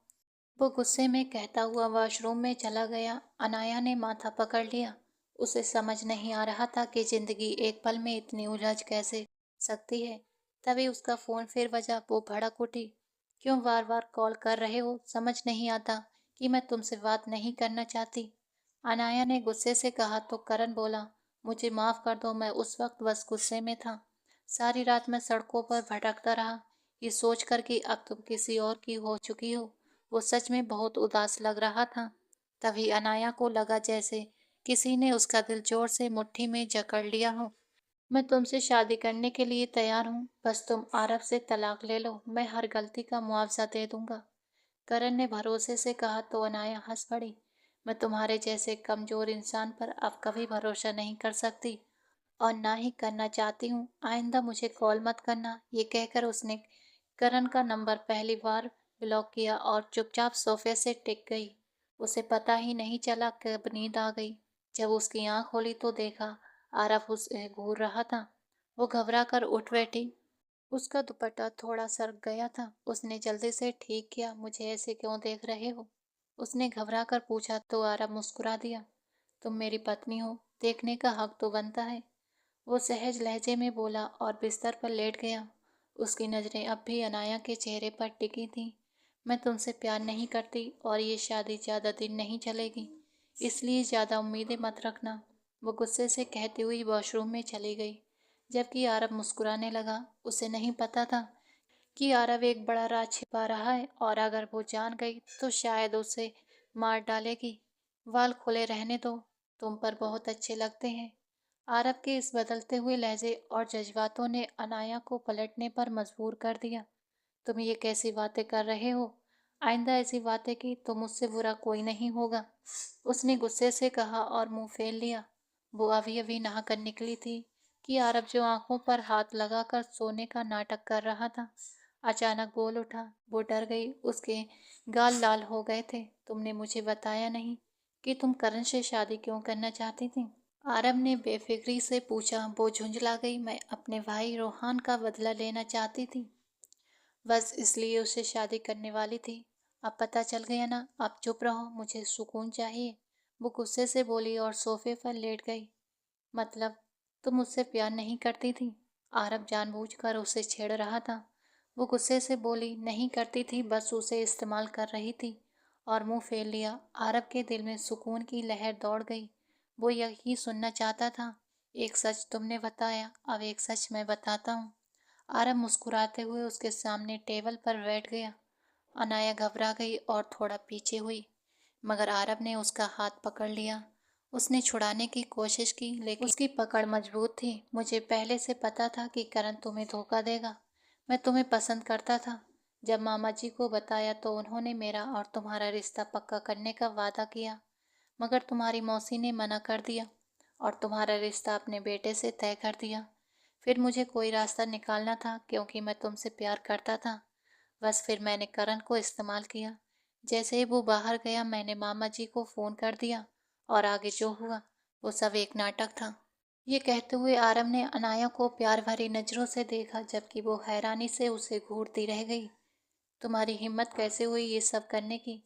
वो गुस्से में कहता हुआ वॉशरूम में चला गया। अनाया ने माथा पकड़ लिया। उसे समझ नहीं आ रहा था कि जिंदगी एक पल में इतनी उलझ कैसे सकती है। तभी उसका फोन फिर बजा। वो भड़क उठी। क्यों बार बार कॉल कर रहे हो? समझ नहीं आता कि मैं तुमसे बात नहीं करना चाहती, अनाया ने गुस्से से कहा। तो करण बोला, मुझे माफ कर दो, मैं उस वक्त बस गुस्से में था। सारी रात मैं सड़कों पर भटकता रहा, ये सोचकर कि अब तुम किसी और की हो चुकी हो। वो सच में बहुत उदास लग रहा था। तभी अनाया को लगा जैसे किसी ने उसका दिल जोर से मुट्ठी में जकड़ लिया हो। मैं तुमसे शादी करने के लिए तैयार हूँ, बस तुम आरब से तलाक ले लो, मैं हर गलती का मुआवजा दे दूंगा, करण ने भरोसे से कहा। तो अनाया हंस पड़ी। मैं तुम्हारे जैसे कमजोर इंसान पर अब कभी भरोसा नहीं कर सकती, और ना ही करना चाहती हूँ। आइंदा मुझे कॉल मत करना। ये कहकर उसने करण का नंबर पहली बार ब्लॉक किया और चुपचाप सोफे से टिक गई। उसे पता ही नहीं चला कब नींद आ गई। जब उसकी आंख खोली तो देखा आरफ उसे घूर रहा था। वो घबरा कर उठ बैठी। उसका दुपट्टा थोड़ा सरक गया था। उसने जल्दी से ठीक किया। मुझे ऐसे क्यों देख रहे हो? उसने घबरा कर पूछा। तो आरब मुस्कुरा दिया। तुम मेरी पत्नी हो, देखने का हक तो बनता है, वो सहज लहजे में बोला और बिस्तर पर लेट गया। उसकी नज़रें अब भी अनाया के चेहरे पर टिकी थीं। मैं तुमसे प्यार नहीं करती, और ये शादी ज़्यादा दिन नहीं चलेगी, इसलिए ज़्यादा उम्मीदें मत रखना, वो गुस्से से कहती हुई वॉशरूम में चली गई। जबकि आरब मुस्कुराने लगा। उसे नहीं पता था कि आरव एक बड़ा राज छिपा रहा है, और अगर वो जान गई तो शायद उसे मार डालेगी। वाल खुले रहने दो, तुम पर बहुत अच्छे लगते हैं। आरव के इस बदलते हुए लहजे और जज्बातों ने अनाया को पलटने पर मजबूर कर दिया। तुम ये कैसी बातें कर रहे हो? आइंदा ऐसी बातें की तो मुझसे बुरा कोई नहीं होगा, उसने गुस्से से कहा और मुंह फेर लिया। वो अभी अभी नहाकर निकली थी कि आरब, जो आंखों पर हाथ लगाकर सोने का नाटक कर रहा था, अचानक बोल उठा। वो डर गई, उसके गाल लाल हो गए थे। तुमने मुझे बताया नहीं कि तुम करण से शादी क्यों करना चाहती थी? आरब ने बेफिक्री से पूछा। वो झुंझला गई। मैं अपने भाई रोहान का बदला लेना चाहती थी, बस इसलिए उससे शादी करने वाली थी। अब पता चल गया ना, अब चुप रहो, मुझे सुकून चाहिए। वो गुस्से से बोली और सोफे पर लेट गई। मतलब तुम मुझसे प्यार नहीं करती थी? आरब जानबूझकर उसे छेड़ रहा था। वो गुस्से से बोली, नहीं करती थी, बस उसे इस्तेमाल कर रही थी। और मुंह फेर लिया। आरब के दिल में सुकून की लहर दौड़ गई। वो यही सुनना चाहता था। एक सच तुमने बताया, अब एक सच मैं बताता हूँ। आरब मुस्कुराते हुए उसके सामने टेबल पर बैठ गया। अनाया घबरा गई और थोड़ा पीछे हुई, मगर आरब ने उसका हाथ पकड़ लिया। उसने छुड़ाने की कोशिश की, लेकिन उसकी पकड़ मजबूत थी। मुझे पहले से पता था कि करण तुम्हें धोखा देगा। मैं तुम्हें पसंद करता था। जब मामा जी को बताया तो उन्होंने मेरा और तुम्हारा रिश्ता पक्का करने का वादा किया, मगर तुम्हारी मौसी ने मना कर दिया और तुम्हारा रिश्ता अपने बेटे से तय कर दिया। फिर मुझे कोई रास्ता निकालना था, क्योंकि मैं तुमसे प्यार करता था। बस फिर मैंने करण को इस्तेमाल किया। जैसे ही वो बाहर गया, मैंने मामा जी को फ़ोन कर दिया और आगे जो हुआ वो सब एक नाटक था। ये कहते हुए आरव ने अनाया को प्यार भरी नज़रों से देखा, जबकि वो हैरानी से उसे घूरती रह गई। तुम्हारी हिम्मत कैसे हुई ये सब करने की?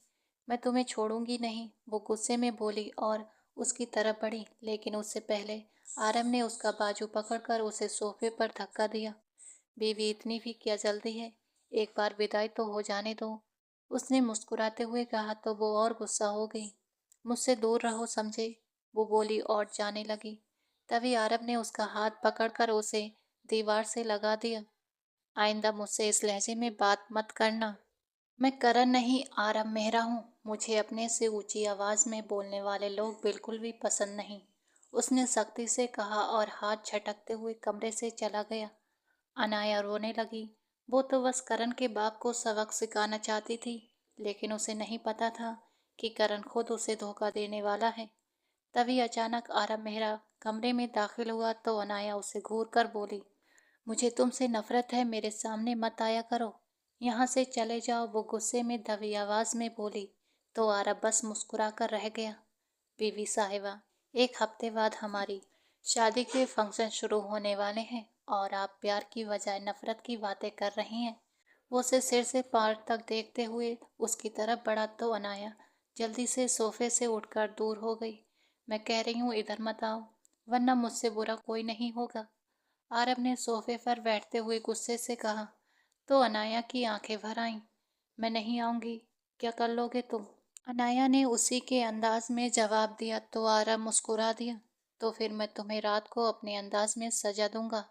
मैं तुम्हें छोड़ूंगी नहीं, वो गुस्से में बोली और उसकी तरफ बढ़ी, लेकिन उससे पहले आरव ने उसका बाजू पकड़कर उसे सोफे पर धक्का दिया। बीवी, इतनी भी क्या जल्दी है? एक बार विदाई तो हो जाने दो। उसने मुस्कुराते हुए कहा तो वो और गुस्सा हो गई। मुझसे दूर रहो, समझे? वो बोली और जाने लगी। तभी आरब ने उसका हाथ पकड़कर उसे दीवार से लगा दिया। आइंदा मुझसे इस लहजे में बात मत करना। मैं करण नहीं, आरब मेहरा हूँ। मुझे अपने से ऊंची आवाज में बोलने वाले लोग बिल्कुल भी पसंद नहीं, उसने सख्ती से कहा और हाथ झटकते हुए कमरे से चला गया। अनाया रोने लगी। वो तो बस करण के बाप को सबक सिखाना चाहती थी, लेकिन उसे नहीं पता था कि करण खुद उसे धोखा देने वाला है। तभी अचानक आरब मेहरा कमरे में दाखिल हुआ तो अनाया उसे घूर कर बोली, मुझे तुमसे नफरत है, मेरे सामने मत आया करो, यहाँ से चले जाओ। वो गुस्से में दबी आवाज में बोली तो आरब बस मुस्कुरा कर रह गया। बीवी साहिबा, एक हफ्ते बाद हमारी शादी के फंक्शन शुरू होने वाले हैं और आप प्यार की बजाय नफरत की बातें कर रही हैं। वो उसे सिर से पार तक देखते हुए उसकी तरफ बढ़ा तो अनाया जल्दी से सोफे से उठकर दूर हो गई। मैं कह रही हूँ इधर मत आओ, वरना मुझसे बुरा कोई नहीं होगा, आरब ने सोफे पर बैठते हुए गुस्से से कहा। तो अनाया की आंखें भर आईं। मैं नहीं आऊंगी, क्या कर लोगे तुम? अनाया ने उसी के अंदाज में जवाब दिया तो आरब मुस्कुरा दिया। तो फिर मैं तुम्हें रात को अपने अंदाज में सजा दूंगा।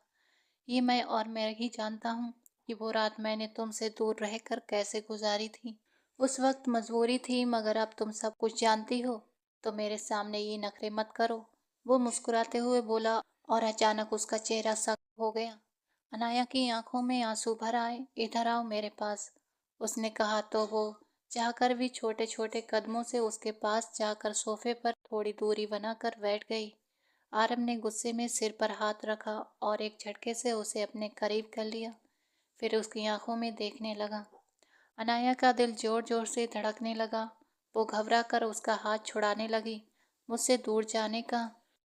ये मैं ही जानता हूँ कि वो रात मैंने तुमसे दूर रहकर कैसे गुजारी थी। उस वक्त मजबूरी थी, मगर अब तुम सब कुछ जानती हो, तो मेरे सामने ये नखरे मत करो। वो मुस्कुराते हुए बोला और अचानक उसका चेहरा सख्त हो गया। अनाया की आंखों में आंसू भर आए। इधर आओ मेरे पास, उसने कहा तो वो चाहकर भी छोटे छोटे कदमों से उसके पास जाकर सोफे पर थोड़ी दूरी बनाकर बैठ गई। आरब ने गुस्से में सिर पर हाथ रखा और एक झटके से उसे अपने करीब कर लिया। फिर उसकी आंखों में देखने लगा। अनाया का दिल जोर जोर से धड़कने लगा। वो घबरा कर उसका हाथ छुड़ाने लगी। मुझसे दूर जाने का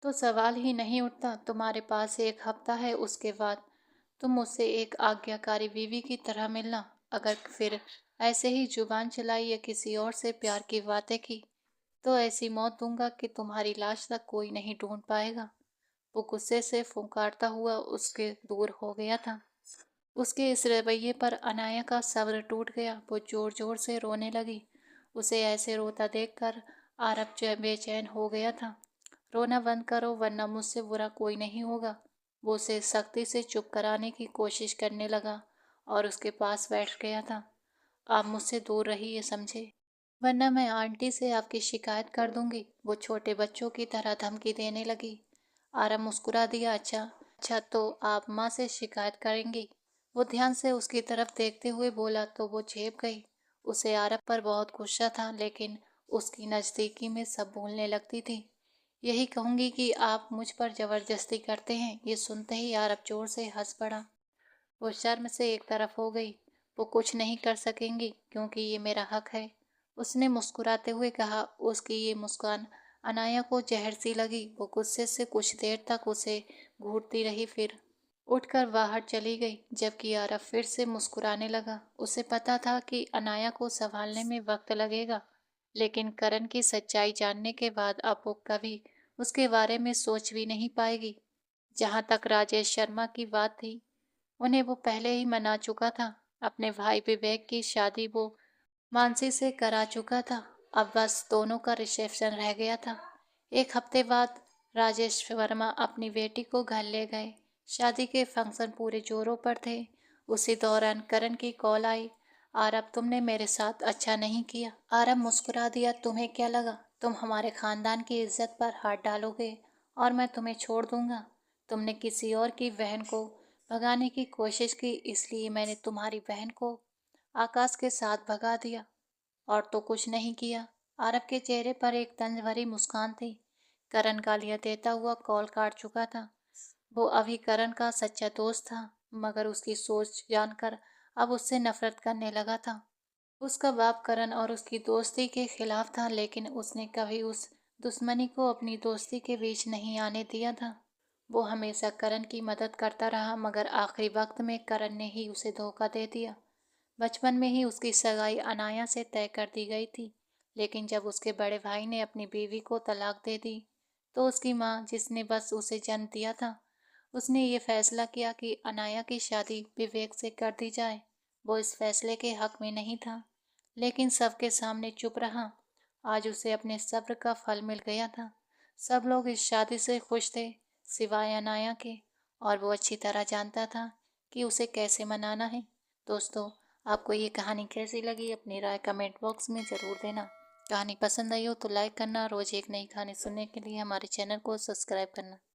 तो सवाल ही नहीं उठता। तुम्हारे पास एक हफ्ता है, उसके बाद तुम मुझसे एक आज्ञाकारी बीवी की तरह मिलना। अगर फिर ऐसे ही जुबान चलाई या किसी और से प्यार की बातें की, तो ऐसी मौत दूंगा कि तुम्हारी लाश तक कोई नहीं ढूंढ पाएगा। वो गुस्से से फुंकारता हुआ उसके दूर हो गया था। उसके इस रवैये पर अनाया का सब्र टूट गया। वो जोर जोर से रोने लगी। उसे ऐसे रोता देखकर आरब बेचैन हो गया था। रोना बंद करो, वरना मुझसे बुरा कोई नहीं होगा। वो उसे सख्ती से चुप कराने की कोशिश करने लगा और उसके पास बैठ गया था। आप मुझसे दूर रहिए, समझे, वरना मैं आंटी से आपकी शिकायत कर दूंगी। वो छोटे बच्चों की तरह धमकी देने लगी। आरब मुस्कुरा दिया। अच्छा अच्छा, तो आप माँ से शिकायत करेंगी? वो ध्यान से उसकी तरफ देखते हुए बोला तो वो झेप गई। उसे आरब पर बहुत गुस्सा था, लेकिन उसकी नज़दीकी में सब भूलने लगती थी। यही कहूँगी कि आप मुझ पर ज़बरदस्ती करते हैं। ये सुनते ही आरव ज़ोर से हँस पड़ा। वो शर्म से एक तरफ हो गई। वो कुछ नहीं कर सकेंगी क्योंकि ये मेरा हक है। उसने मुस्कुराते हुए कहा। उसकी ये मुस्कान अनाया को जहर सी लगी। वो गुस्से से कुछ देर तक उसे घूरती रही, फिर उठकर बाहर चली गई। जबकि आरव फिर से मुस्कुराने लगा। उसे पता था कि अनाया को संभालने में वक्त लगेगा, लेकिन करण की सच्चाई जानने के बाद अब वो कभी उसके बारे में सोच भी नहीं पाएगी। जहाँ तक राजेश शर्मा की बात थी, उन्हें वो पहले ही मना चुका था। अपने भाई विवेक की शादी वो मानसी से करा चुका था। अब बस दोनों का रिसेप्शन रह गया था। एक हफ्ते बाद राजेश वर्मा अपनी बेटी को घर ले गए। शादी के फंक्शन पूरे जोरों पर थे। उसी दौरान करण की कॉल आई। आरब, तुमने मेरे साथ अच्छा नहीं किया। आरब मुस्कुरा दिया। तुम्हें क्या लगा तुम हमारे खानदान की इज्जत पर हाथ डालोगे और मैं तुम्हें छोड़ दूंगा? तुमने किसी और की बहन को भगाने की कोशिश की, इसलिए मैंने तुम्हारी बहन को आकाश के साथ भगा दिया, और तो कुछ नहीं किया। आरब के चेहरे पर एक तंज भरी मुस्कान थी। करण गालियां देता हुआ कॉल काट चुका था। वो अभी करण का सच्चा दोस्त था, मगर उसकी सोच जानकर अब उससे नफरत करने लगा था। उसका बाप करण और उसकी दोस्ती के खिलाफ था, लेकिन उसने कभी उस दुश्मनी को अपनी दोस्ती के बीच नहीं आने दिया था। वो हमेशा करण की मदद करता रहा, मगर आखिरी वक्त में करण ने ही उसे धोखा दे दिया। बचपन में ही उसकी सगाई अनाया से तय कर दी गई थी, लेकिन जब उसके बड़े भाई ने अपनी बीवी को तलाक दे दी, तो उसकी माँ, जिसने बस उसे जन्म दिया था, उसने ये फैसला किया कि अनाया की शादी विवेक से कर दी जाए। वो इस फैसले के हक में नहीं था, लेकिन सबके सामने चुप रहा। आज उसे अपने सब्र का फल मिल गया था। सब लोग इस शादी से खुश थे, सिवाय अनाया के, और वो अच्छी तरह जानता था कि उसे कैसे मनाना है। दोस्तों, आपको ये कहानी कैसी लगी? अपनी राय कमेंट बॉक्स में ज़रूर देना। कहानी पसंद आई हो तो लाइक करना। रोज़ एक नई कहानी सुनने के लिए हमारे चैनल को सब्सक्राइब करना।